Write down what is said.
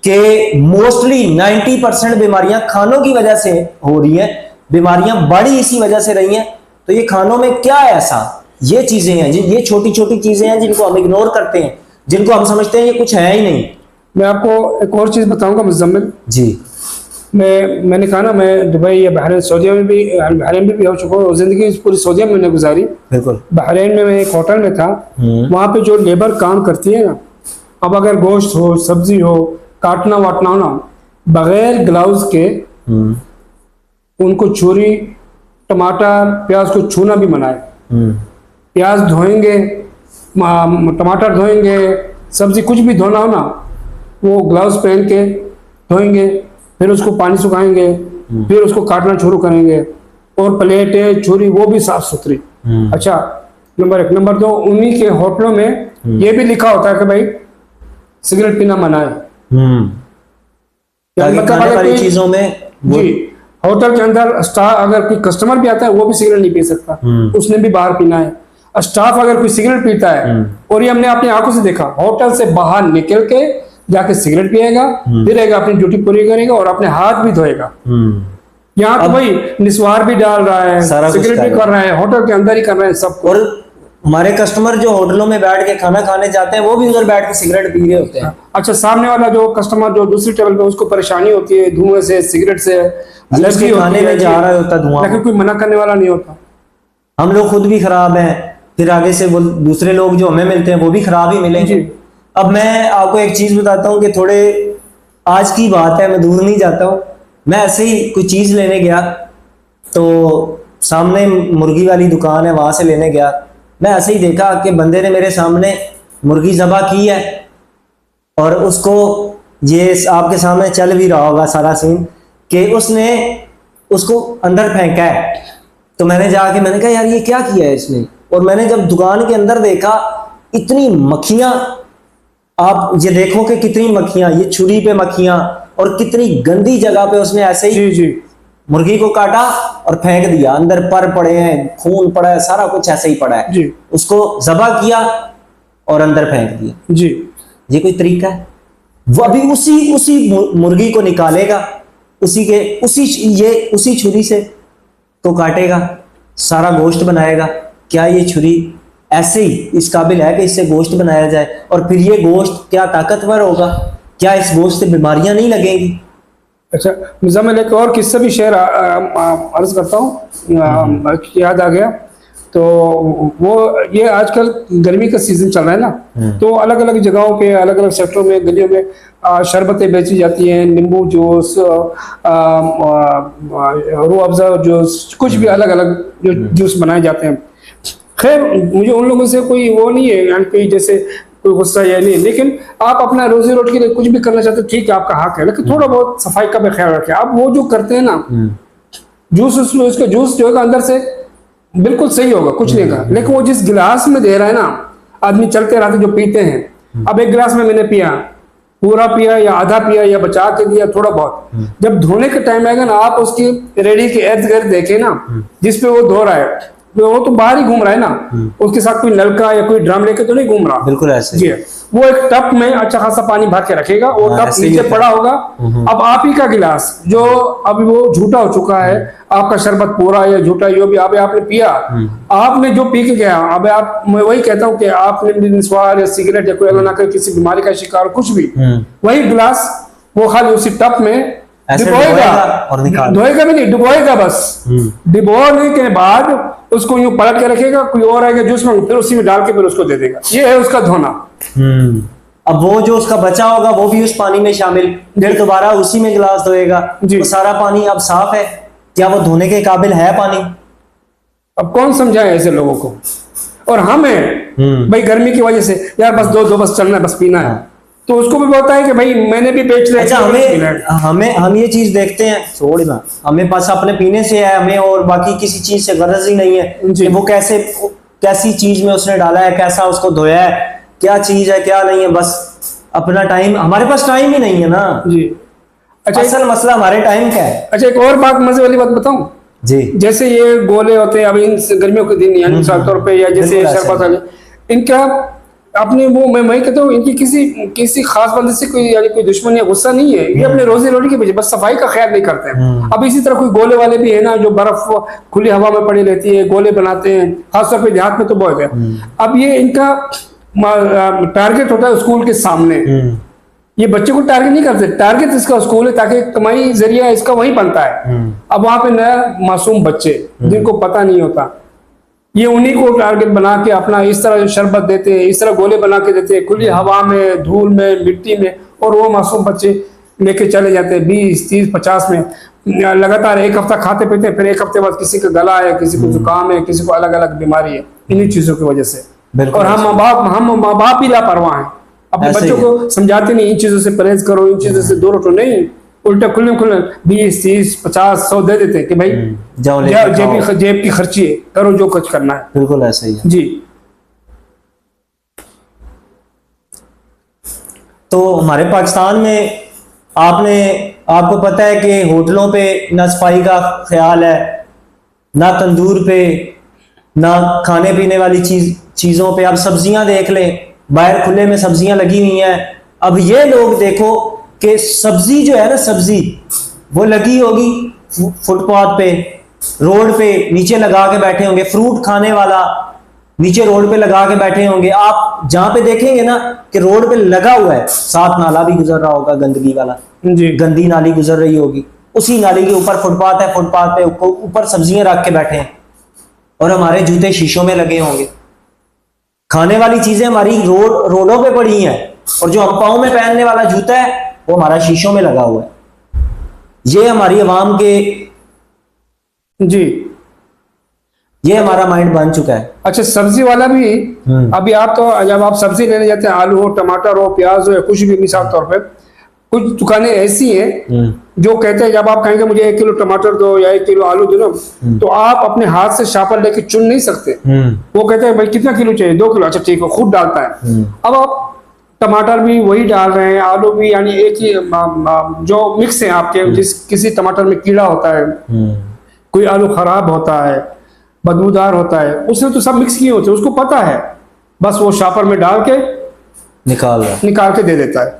कि मोस्टली 90% बीमारियां खानों की वजह से हो रही हैं, बीमारियां बड़ी इसी वजह से रही हैं। तो ये खानों में क्या है ऐसा, ये चीजें हैं जी, ये छोटी छोटी चीजें हैं जिनको हम इग्नोर करते हैं, जिनको हम समझते हैं ये कुछ है ही नहीं। मैं आपको एक और चीज बताऊंगा मुज़म्मिल जी। मैंने कहा ना, मैं दुबई या बहरीन सऊदीया में भी, बहरीन में भी हो चुका हूँ और जिंदगी पूरी सऊदीया में मैंने गुजारी। बिल्कुल। बहरीन में मैं एक होटल में था, वहाँ पे जो लेबर काम करती है ना, अब अगर गोश्त हो, सब्जी हो, काटना वाटना हो ना, बगैर ग्लव्स के उनको छुरी, टमाटर, प्याज को छूना भी मना है। प्याज धोएंगे, टमाटर धोएंगे, सब्जी कुछ भी धोना हो ना, वो ग्लव्स पहन के धोएंगे, फिर उसको पानी सुखाएंगे, फिर उसको काटना शुरू करेंगे, और प्लेटें, छुरी वो भी साफ सुथरी। अच्छा, नंबर 1। नंबर 2, उन्हीं के होटलों में ये भी लिखा होता है कि भाई सिगरेट पीना मना है। खाने वाली चीजों में जी, होटल के अंदर स्टाफ अगर कोई कस्टमर भी आता है वो भी सिगरेट नहीं पी सकता, उसने भी बाहर पीना है। स्टाफ अगर कोई सिगरेट पीता है, और ये हमने अपनी आंखों से देखा, होटल से बाहर निकल के जाके सिगरेट पिएगा, फिर अपनी ड्यूटी पूरी करेगा और अपने हाथ भी धोएगा। यहाँ तो भाई निस्वार भी डाल रहा है, सिगरेट भी कर रहा है, होटल के अंदर ही कर रहे हैं सब। और हमारे कस्टमर जो होटलों में बैठ के खाना खाने जाते हैं वो भी उधर बैठ के सिगरेट पी रहे होते हैं। अच्छा, सामने वाला जो कस्टमर जो दूसरी टेबल पे, उसको परेशानी होती है धुएं से, सिगरेट से, एलर्जी खाने में जा रहा होता धुआं, लेकिन कोई मना करने वाला नहीं होता। हम लोग खुद भी खराब हैं, फिर आगे से वो दूसरे लोग जो हमें मिलते हैं वो भी खराब ही मिलेंगे। अब मैं आपको एक चीज बताता हूँ कि थोड़े आज की बात है, मैं दूर नहीं जाता हूँ, मैं ऐसे ही कोई चीज लेने गया तो सामने मुर्गी वाली दुकान है, वहां से लेने गया। मैं ऐसे ही देखा कि बंदे ने मेरे सामने मुर्गी ज़बह की है और उसको, ये आपके सामने चल भी रहा होगा सारा सीन, कि उसने उसको अंदर फेंका है। तो मैंने जाके मैंने कहा यार ये क्या किया है इसने, और मैंने जब दुकान के अंदर देखा इतनी मक्खियां, आप ये देखो कि कितनी मक्खियां, ये छुरी पे मक्खियां, और कितनी गंदी जगह पे उसने ऐसे ही जी मुर्गी को काटा और फेंक दिया। अंदर पर पड़े हैं, खून पड़ा है, सारा कुछ ऐसे ही पड़ा है जी। उसको ज़बह किया और अंदर फेंक दिया जी। ये कोई तरीका है? वो अभी उसी मुर्गी को निकालेगा, उसी छुरी से तो काटेगा, सारा गोश्त बनाएगा। क्या ये छुरी ऐसे ही इस काबिल है कि इससे गोश्त बनाया जाए? और फिर ये गोश्त क्या ताकतवर होगा? क्या इस गोश्त से बीमारियां नहीं लगेंगी? अच्छा मुज़म्मिल, एक और किस्सा भी शेयर अर्ज करता हूँ, याद आ गया। तो वो ये आजकल गर्मी का सीजन चल रहा है ना, तो अलग अलग जगहों पे, अलग अलग सेक्टरों में, गलियों में शरबतें बेची जाती हैं, नींबू जूस, रूह अफ़ज़ा जूस, कुछ भी अलग अलग जो जूस बनाए जाते हैं। खैर मुझे उन लोगों से कोई वो नहीं है, यानी कोई जैसे कोई गुस्सा या नहीं, लेकिन आप अपना रोजी रोटी के लिए कुछ भी करना चाहते हो, ठीक है, आपका हक है, लेकिन थोड़ा बहुत सफाई का भी ख्याल रखें। आप वो जो करते हैं ना, जूस, उसका जूस जो है अंदर से बिल्कुल सही होगा, कुछ नहीं होगा, लेकिन वो जिस गिलास में दे रहा है ना, आदमी चलते रहते जो पीते हैं, अब एक गिलास में मैंने पिया, पूरा पिया या आधा पिया या बचा के दिया थोड़ा बहुत, जब धोने का टाइम आएगा ना, आप उसकी रेडी के इर्द गिर्द देखे ना, जिसपे वो धो रहा है, वो तो बाहर ही घूम रहा है ना, उसके साथ कोई नलका या कोई ड्रम लेके तो नहीं घूम रहा। बिल्कुल ऐसे जी, वो एक टप में अच्छा खासा पानी भर के रखेगा, वो टप नीचे पड़ा होगा। अब आप ही का गिलास जो अभी वो झूठा हो चुका है, आपका शरबत पूरा या झूठा जो भी आपने पिया, आपने जो पी के गया, अब आप, मैं वही कहता हूँ कि आपने निस्वार या सिगरेट या कोई अल्लाह ना करे किसी बीमारी का शिकार कुछ भी, वही गिलास वो खाली उसी टप में डुबोएगा और धोएगा भी नहीं, डुबोएगा बस। डुबोने के बाद उसको यूं पलट के रखेगा, कोई और आएगा जूस में, फिर उसी में डाल के फिर उसको दे देगा। ये है उसका धोना। अब वो जो उसका बचा होगा वो भी उस पानी में शामिल, फिर दोबारा उसी में गिलास धोएगा। तो सारा पानी अब साफ है, क्या वो धोने के काबिल है पानी? अब कौन समझाए ऐसे लोगों को? और हमें भाई गर्मी की वजह से यार बस दो बस चलना है, बस पीना है, तो उसको भी पता है कि भाई मैंने भी बेच लिया। अच्छा, हम ये चीज देखते हैं, छोड़ ना, हमें पास अपने पीने से है, हमें और बाकी किसी चीज से गरज ही नहीं है कि वो कैसी चीज में उसने डाला है, कैसा उसको धोया है, क्या चीज है क्या नहीं है। बस अपना टाइम, हमारे पास टाइम ही नहीं है ना जी। अच्छा, असल मसला हमारे टाइम का है। अच्छा, एक और बात, मजे वाली बात बताऊं जी। जैसे ये गोले होते हैं, अब इन गर्मियों के दिन यानी मिसाल तौर पे, या जैसे शरबत, इनका अपने वो मैं कहता हूँ इनकी किसी किसी खास बंदे से कोई यानी कोई दुश्मन या गुस्सा नहीं है, ये अपने रोजी रोटी के पीछे बस सफाई का ख्याल नहीं करते हैं। अब इसी तरह कोई गोले वाले भी है ना, जो बर्फ खुली हवा में पड़ी रहती है, गोले बनाते हैं, खासतौर पे देहात में तो बहुत है। अब ये इनका टारगेट होता है स्कूल के सामने, ये बच्चे को टारगेट नहीं करते, टारगेट इसका स्कूल है ताकि कमाई जरिया इसका वहीं बनता है। अब वहां पे नया मासूम बच्चे जिनको पता नहीं होता, ये उन्हीं को टारगेट बना के अपना इस तरह शरबत देते हैं, इस तरह गोले बना के देते हैं खुली हवा में, धूल में, मिट्टी में, और वो मासूम बच्चे लेके चले जाते हैं 20, 30, 50 में लगातार एक हफ्ता खाते पीते हैं, फिर एक हफ्ते बाद किसी का गला है, किसी को जुकाम है, किसी को अलग अलग बीमारी है, इन्हीं चीजों की वजह से। और हम माँ बाप ही लापरवाह हैं, अपने बच्चों को समझाते नहीं इन चीजों से परहेज करो, इन चीजों से दूर हटो, नहीं, उल्टा खुले 20, 30, 50, 100 दे देते हैं कि भाई जाओ जेब की खर्ची है, करो जो कुछ करना है। बिल्कुल ऐसा ही है जी। तो हमारे पाकिस्तान में आपको पता है कि होटलों पे ना सफाई का ख्याल है, ना तंदूर पे, ना खाने पीने वाली चीजों पे। अब सब्जियां देख लें, बाहर खुले में सब्जियां लगी हुई हैं। अब ये लोग देखो कि सब्जी जो है ना, सब्जी वो लगी होगी फुटपाथ पे, रोड पे नीचे लगा के बैठे होंगे, फ्रूट खाने वाला नीचे रोड पे लगा के बैठे होंगे। आप जहां पे देखेंगे ना कि रोड पे लगा हुआ है, साथ नाला भी गुजर रहा होगा गंदगी वाला, जी। गंदी नाली गुजर रही होगी, उसी नाली के ऊपर फुटपाथ है, फुटपाथ पे ऊपर सब्जियां रख के बैठे हैं, और हमारे जूते शीशों में लगे होंगे। खाने वाली चीजें हमारी रोडों पे पड़ी हैं, और जो हम पाँव में पहनने वाला जूता है वो हमारा शीशों में लगा हुआ है। ये हमारी आवाम के, जी, ये हमारा माइंड बन चुका है। अच्छा, सब्जी वाला भी अभी आप तो जब आप सब्जी लेने जाते हैं, आलू हो, टमाटर हो, प्याज हो, या कुछ भी, मिसाल तौर पे कुछ दुकानें ऐसी हैं जो कहते हैं जब आप कहेंगे मुझे 1 किलो टमाटर दो या 1 किलो आलू दो ना, तो आप अपने हाथ से शापर लेके चुन नहीं सकते। वो कहते हैं भाई कितना किलो चाहिए, 2 किलो, अच्छा ठीक है, खुद डालता है। अब आप टमाटर भी वही डाल रहे हैं, आलू भी, यानी एक ही जो मिक्स है आपके, किसी टमाटर में कीड़ा होता है, कोई आलू खराब होता है, बदबूदार होता है, उसने तो सब मिक्स किए होते हैं, उसको पता है, बस वो शापर में डाल के निकाल के दे देता है।